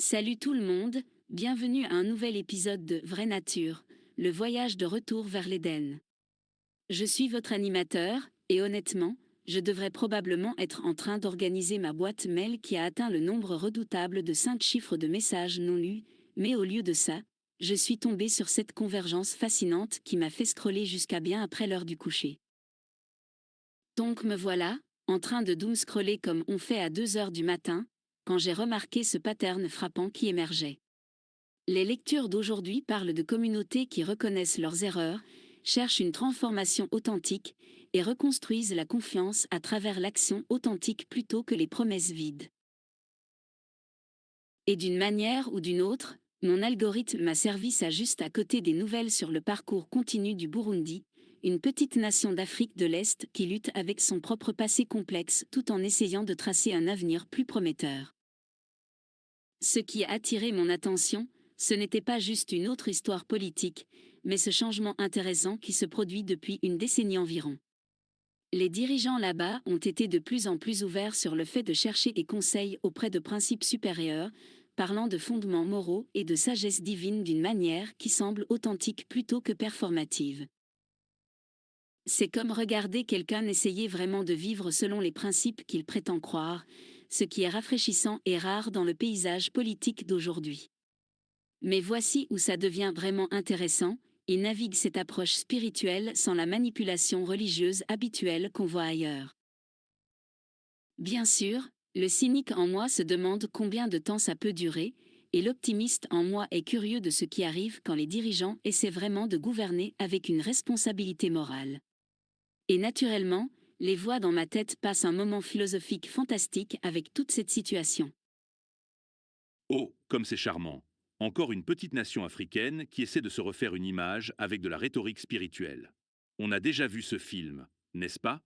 Salut tout le monde, bienvenue à un nouvel épisode de Vraie Nature, le voyage de retour vers l'Éden. Je suis votre animateur, et honnêtement, je devrais probablement être en train d'organiser ma boîte mail qui a atteint le nombre redoutable de 5 chiffres de messages non lus, mais au lieu de ça, je suis tombé sur cette convergence fascinante qui m'a fait scroller jusqu'à bien après l'heure du coucher. Donc me voilà, en train de doom-scroller comme on fait à 2 heures du matin, quand j'ai remarqué ce pattern frappant qui émergeait. Les lectures d'aujourd'hui parlent de communautés qui reconnaissent leurs erreurs, cherchent une transformation authentique et reconstruisent la confiance à travers l'action authentique plutôt que les promesses vides. Et d'une manière ou d'une autre, mon algorithme m'a servi ça juste à côté des nouvelles sur le parcours continu du Burundi, une petite nation d'Afrique de l'Est qui lutte avec son propre passé complexe tout en essayant de tracer un avenir plus prometteur. Ce qui a attiré mon attention, ce n'était pas juste une autre histoire politique, mais ce changement intéressant qui se produit depuis une décennie environ. Les dirigeants là-bas ont été de plus en plus ouverts sur le fait de chercher des conseils auprès de principes supérieurs, parlant de fondements moraux et de sagesse divine d'une manière qui semble authentique plutôt que performative. C'est comme regarder quelqu'un essayer vraiment de vivre selon les principes qu'il prétend croire, ce qui est rafraîchissant et rare dans le paysage politique d'aujourd'hui. Mais voici où ça devient vraiment intéressant, il navigue cette approche spirituelle sans la manipulation religieuse habituelle qu'on voit ailleurs. Bien sûr, le cynique en moi se demande combien de temps ça peut durer, et l'optimiste en moi est curieux de ce qui arrive quand les dirigeants essaient vraiment de gouverner avec une responsabilité morale. Et naturellement, les voix dans ma tête passent un moment philosophique fantastique avec toute cette situation. Oh, comme c'est charmant. Encore une petite nation africaine qui essaie de se refaire une image avec de la rhétorique spirituelle. On a déjà vu ce film, n'est-ce pas?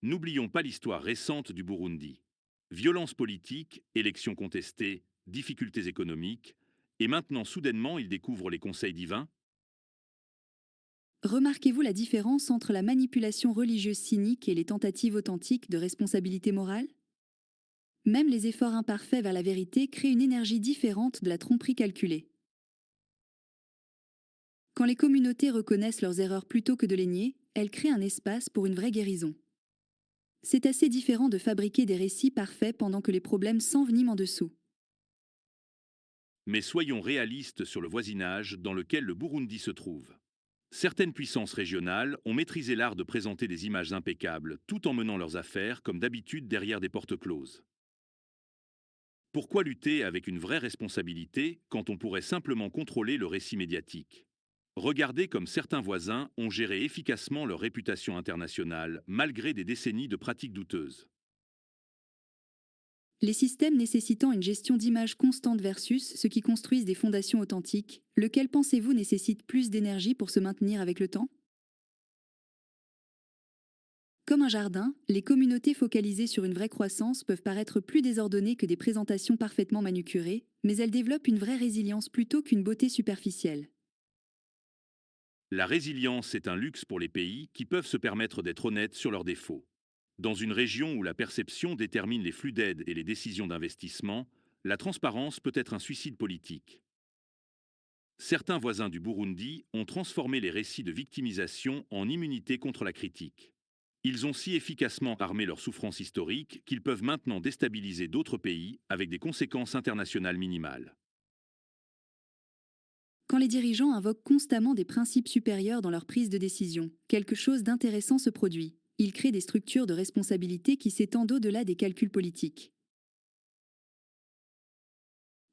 N'oublions pas l'histoire récente du Burundi. Violence politique, élections contestées, difficultés économiques, et maintenant soudainement ils découvrent les conseils divins. Remarquez-vous la différence entre la manipulation religieuse cynique et les tentatives authentiques de responsabilité morale? Même les efforts imparfaits vers la vérité créent une énergie différente de la tromperie calculée. Quand les communautés reconnaissent leurs erreurs plutôt que de les nier, elles créent un espace pour une vraie guérison. C'est assez différent de fabriquer des récits parfaits pendant que les problèmes s'enveniment en dessous. Mais soyons réalistes sur le voisinage dans lequel le Burundi se trouve. Certaines puissances régionales ont maîtrisé l'art de présenter des images impeccables tout en menant leurs affaires comme d'habitude derrière des portes closes. Pourquoi lutter avec une vraie responsabilité quand on pourrait simplement contrôler le récit médiatique? Regardez comme certains voisins ont géré efficacement leur réputation internationale malgré des décennies de pratiques douteuses. Les systèmes nécessitant une gestion d'image constante versus ceux qui construisent des fondations authentiques, lequel pensez-vous nécessite plus d'énergie pour se maintenir avec le temps? Comme un jardin, les communautés focalisées sur une vraie croissance peuvent paraître plus désordonnées que des présentations parfaitement manucurées, mais elles développent une vraie résilience plutôt qu'une beauté superficielle. La résilience est un luxe pour les pays qui peuvent se permettre d'être honnêtes sur leurs défauts. Dans une région où la perception détermine les flux d'aide et les décisions d'investissement, la transparence peut être un suicide politique. Certains voisins du Burundi ont transformé les récits de victimisation en immunité contre la critique. Ils ont si efficacement armé leur souffrance historique qu'ils peuvent maintenant déstabiliser d'autres pays avec des conséquences internationales minimales. Quand les dirigeants invoquent constamment des principes supérieurs dans leur prise de décision, quelque chose d'intéressant se produit. Ils créent des structures de responsabilité qui s'étendent au-delà des calculs politiques.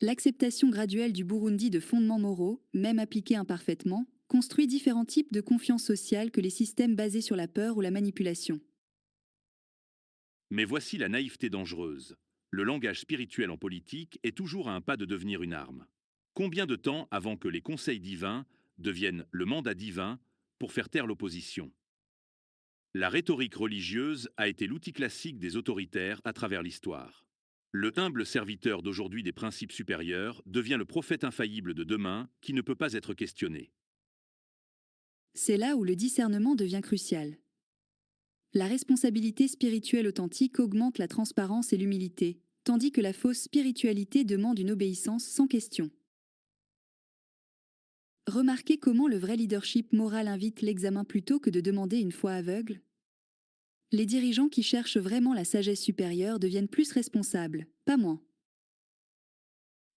L'acceptation graduelle du Burundi de fondements moraux, même appliqués imparfaitement, construit différents types de confiance sociale que les systèmes basés sur la peur ou la manipulation. Mais voici la naïveté dangereuse. Le langage spirituel en politique est toujours à un pas de devenir une arme. Combien de temps avant que les conseils divins deviennent le mandat divin pour faire taire l'opposition? La rhétorique religieuse a été l'outil classique des autoritaires à travers l'histoire. Le humble serviteur d'aujourd'hui des principes supérieurs devient le prophète infaillible de demain qui ne peut pas être questionné. C'est là où le discernement devient crucial. La responsabilité spirituelle authentique augmente la transparence et l'humilité, tandis que la fausse spiritualité demande une obéissance sans question. Remarquez comment le vrai leadership moral invite l'examen plutôt que de demander une foi aveugle. Les dirigeants qui cherchent vraiment la sagesse supérieure deviennent plus responsables, pas moins.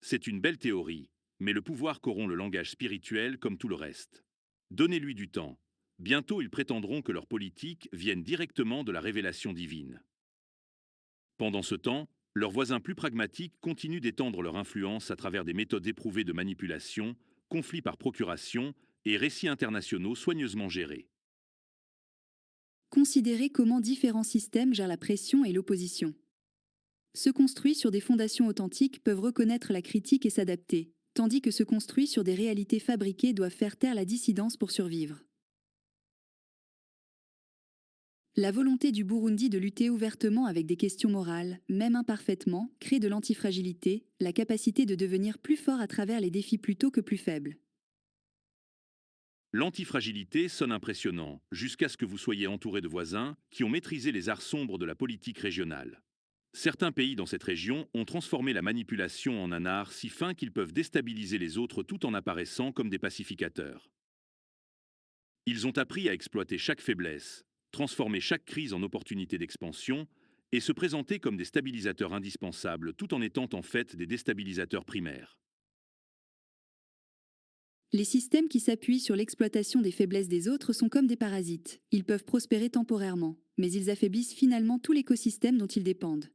C'est une belle théorie, mais le pouvoir corrompt le langage spirituel comme tout le reste. Donnez-lui du temps. Bientôt, ils prétendront que leurs politiques viennent directement de la révélation divine. Pendant ce temps, leurs voisins plus pragmatiques continuent d'étendre leur influence à travers des méthodes éprouvées de manipulation, conflits par procuration et récits internationaux soigneusement gérés. Considérez comment différents systèmes gèrent la pression et l'opposition. Ceux construits sur des fondations authentiques peuvent reconnaître la critique et s'adapter, tandis que ceux construits sur des réalités fabriquées doivent faire taire la dissidence pour survivre. La volonté du Burundi de lutter ouvertement avec des questions morales, même imparfaitement, crée de l'antifragilité, la capacité de devenir plus fort à travers les défis plutôt que plus faibles. L'antifragilité sonne impressionnant, jusqu'à ce que vous soyez entouré de voisins qui ont maîtrisé les arts sombres de la politique régionale. Certains pays dans cette région ont transformé la manipulation en un art si fin qu'ils peuvent déstabiliser les autres tout en apparaissant comme des pacificateurs. Ils ont appris à exploiter chaque faiblesse, transformer chaque crise en opportunité d'expansion et se présenter comme des stabilisateurs indispensables tout en étant en fait des déstabilisateurs primaires. Les systèmes qui s'appuient sur l'exploitation des faiblesses des autres sont comme des parasites. Ils peuvent prospérer temporairement, mais ils affaiblissent finalement tout l'écosystème dont ils dépendent.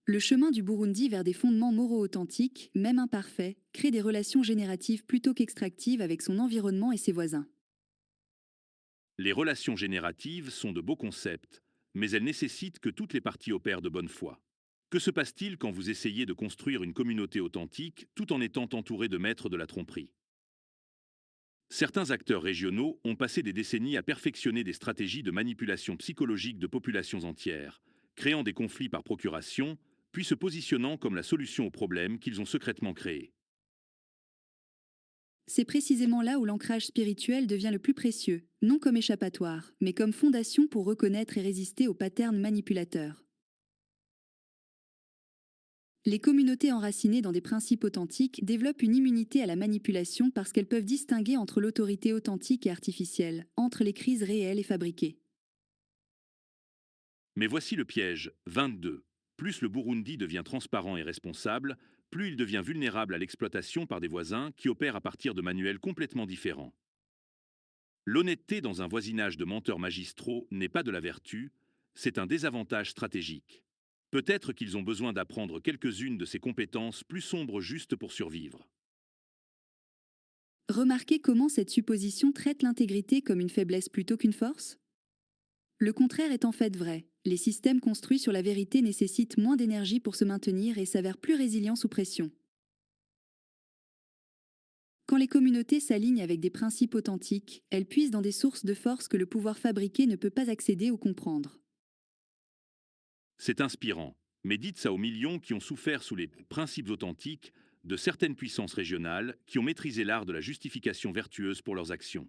Le chemin du Burundi vers des fondements moraux authentiques, même imparfaits, crée des relations génératives plutôt qu'extractives avec son environnement et ses voisins. Les relations génératives sont de beaux concepts, mais elles nécessitent que toutes les parties opèrent de bonne foi. Que se passe-t-il quand vous essayez de construire une communauté authentique tout en étant entouré de maîtres de la tromperie? Certains acteurs régionaux ont passé des décennies à perfectionner des stratégies de manipulation psychologique de populations entières, créant des conflits par procuration, puis se positionnant comme la solution aux problèmes qu'ils ont secrètement créés. C'est précisément là où l'ancrage spirituel devient le plus précieux, non comme échappatoire, mais comme fondation pour reconnaître et résister aux patterns manipulateurs. Les communautés enracinées dans des principes authentiques développent une immunité à la manipulation parce qu'elles peuvent distinguer entre l'autorité authentique et artificielle, entre les crises réelles et fabriquées. Mais voici le piège 22. Plus le Burundi devient transparent et responsable, plus il devient vulnérable à l'exploitation par des voisins qui opèrent à partir de manuels complètement différents. L'honnêteté dans un voisinage de menteurs magistraux n'est pas de la vertu, c'est un désavantage stratégique. Peut-être qu'ils ont besoin d'apprendre quelques-unes de ces compétences plus sombres juste pour survivre. Remarquez comment cette supposition traite l'intégrité comme une faiblesse plutôt qu'une force? Le contraire est en fait vrai. Les systèmes construits sur la vérité nécessitent moins d'énergie pour se maintenir et s'avèrent plus résilients sous pression. Quand les communautés s'alignent avec des principes authentiques, elles puisent dans des sources de force que le pouvoir fabriqué ne peut pas accéder ou comprendre. C'est inspirant, mais dites ça aux millions qui ont souffert sous les principes authentiques de certaines puissances régionales qui ont maîtrisé l'art de la justification vertueuse pour leurs actions.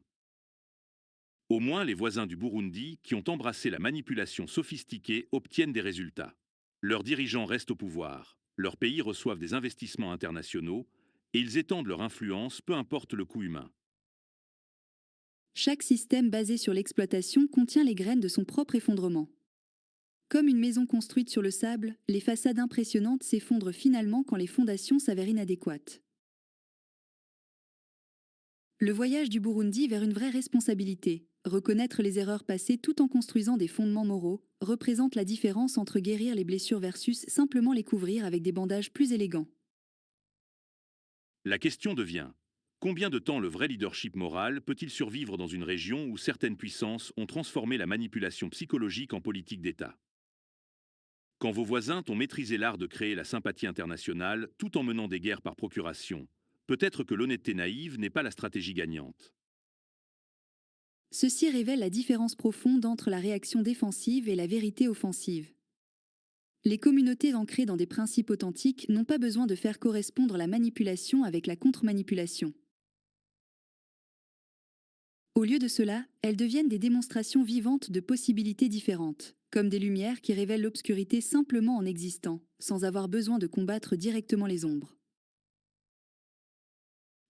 Au moins, les voisins du Burundi, qui ont embrassé la manipulation sophistiquée, obtiennent des résultats. Leurs dirigeants restent au pouvoir, leurs pays reçoivent des investissements internationaux, et ils étendent leur influence, peu importe le coût humain. Chaque système basé sur l'exploitation contient les graines de son propre effondrement. Comme une maison construite sur le sable, les façades impressionnantes s'effondrent finalement quand les fondations s'avèrent inadéquates. Le voyage du Burundi vers une vraie responsabilité, reconnaître les erreurs passées tout en construisant des fondements moraux, représente la différence entre guérir les blessures versus simplement les couvrir avec des bandages plus élégants. La question devient: combien de temps le vrai leadership moral peut-il survivre dans une région où certaines puissances ont transformé la manipulation psychologique en politique d'État? Quand vos voisins ont maîtrisé l'art de créer la sympathie internationale tout en menant des guerres par procuration, peut-être que l'honnêteté naïve n'est pas la stratégie gagnante. Ceci révèle la différence profonde entre la réaction défensive et la vérité offensive. Les communautés ancrées dans des principes authentiques n'ont pas besoin de faire correspondre la manipulation avec la contre-manipulation. Au lieu de cela, elles deviennent des démonstrations vivantes de possibilités différentes, comme des lumières qui révèlent l'obscurité simplement en existant, sans avoir besoin de combattre directement les ombres.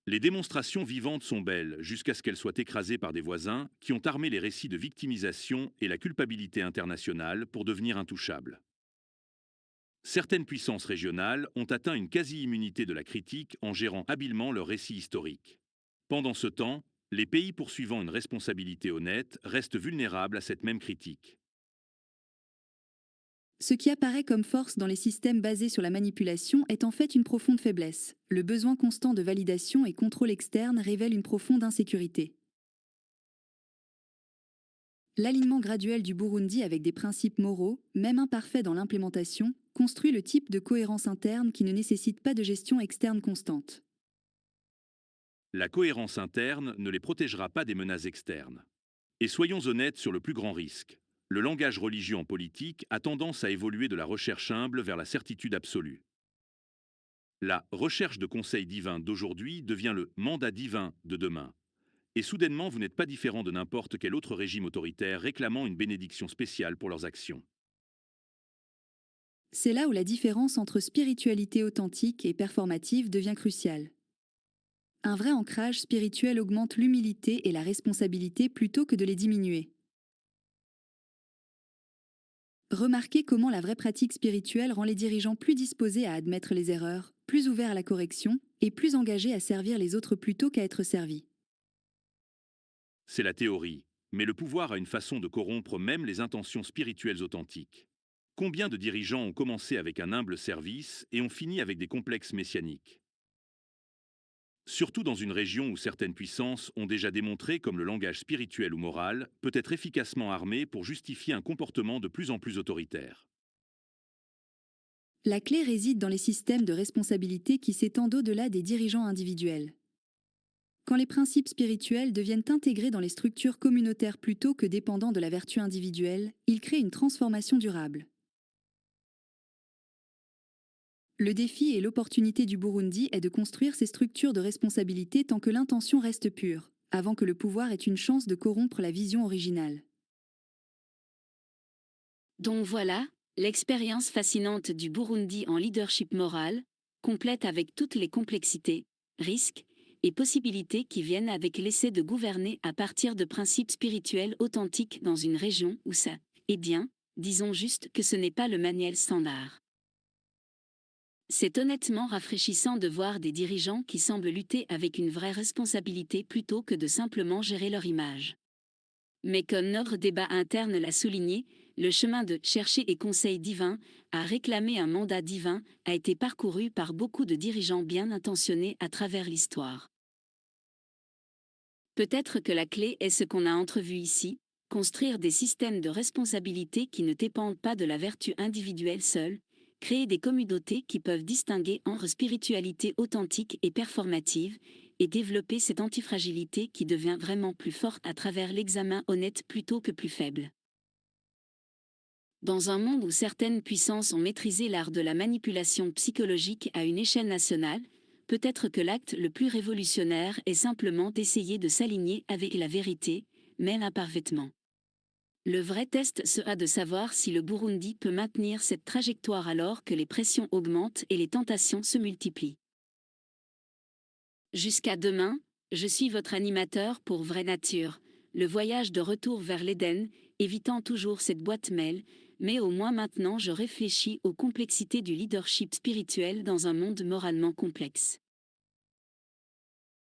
Les démonstrations vivantes sont belles jusqu'à ce qu'elles soient écrasées par des voisins qui ont armé les récits de victimisation et la culpabilité internationale pour devenir intouchables. Certaines puissances régionales ont atteint une quasi-immunité de la critique en gérant habilement leurs récits historiques. Pendant ce temps, les pays poursuivant une responsabilité honnête restent vulnérables à cette même critique. Ce qui apparaît comme force dans les systèmes basés sur la manipulation est en fait une profonde faiblesse. Le besoin constant de validation et contrôle externe révèle une profonde insécurité. L'alignement graduel du Burundi avec des principes moraux, même imparfaits dans l'implémentation, construit le type de cohérence interne qui ne nécessite pas de gestion externe constante. La cohérence interne ne les protégera pas des menaces externes. Et soyons honnêtes sur le plus grand risque. Le langage religieux en politique a tendance à évoluer de la recherche humble vers la certitude absolue. La recherche de conseils divins d'aujourd'hui devient le mandat divin de demain. Et soudainement, vous n'êtes pas différent de n'importe quel autre régime autoritaire réclamant une bénédiction spéciale pour leurs actions. C'est là où la différence entre spiritualité authentique et performative devient cruciale. Un vrai ancrage spirituel augmente l'humilité et la responsabilité plutôt que de les diminuer. Remarquez comment la vraie pratique spirituelle rend les dirigeants plus disposés à admettre les erreurs, plus ouverts à la correction et plus engagés à servir les autres plutôt qu'à être servis. C'est la théorie, mais le pouvoir a une façon de corrompre même les intentions spirituelles authentiques. Combien de dirigeants ont commencé avec un humble service et ont fini avec des complexes messianiques? Surtout dans une région où certaines puissances ont déjà démontré comme le langage spirituel ou moral peut être efficacement armé pour justifier un comportement de plus en plus autoritaire. La clé réside dans les systèmes de responsabilité qui s'étendent au-delà des dirigeants individuels. Quand les principes spirituels deviennent intégrés dans les structures communautaires plutôt que dépendants de la vertu individuelle, ils créent une transformation durable. Le défi et l'opportunité du Burundi est de construire ces structures de responsabilité tant que l'intention reste pure, avant que le pouvoir ait une chance de corrompre la vision originale. Donc voilà, l'expérience fascinante du Burundi en leadership moral, complète avec toutes les complexités, risques et possibilités qui viennent avec l'essai de gouverner à partir de principes spirituels authentiques dans une région où ça, eh bien, disons juste que ce n'est pas le manuel standard. C'est honnêtement rafraîchissant de voir des dirigeants qui semblent lutter avec une vraie responsabilité plutôt que de simplement gérer leur image. Mais comme notre débat interne l'a souligné, le chemin de chercher et conseil divin à réclamer un mandat divin a été parcouru par beaucoup de dirigeants bien intentionnés à travers l'histoire. Peut-être que la clé est ce qu'on a entrevu ici, construire des systèmes de responsabilité qui ne dépendent pas de la vertu individuelle seule, créer des communautés qui peuvent distinguer entre spiritualité authentique et performative, et développer cette antifragilité qui devient vraiment plus forte à travers l'examen honnête plutôt que plus faible. Dans un monde où certaines puissances ont maîtrisé l'art de la manipulation psychologique à une échelle nationale, peut-être que l'acte le plus révolutionnaire est simplement d'essayer de s'aligner avec la vérité, même imparfaitement. Le vrai test sera de savoir si le Burundi peut maintenir cette trajectoire alors que les pressions augmentent et les tentations se multiplient. Jusqu'à demain, je suis votre animateur pour Vraie Nature, le voyage de retour vers l'Éden, évitant toujours cette boîte mail, mais au moins maintenant je réfléchis aux complexités du leadership spirituel dans un monde moralement complexe.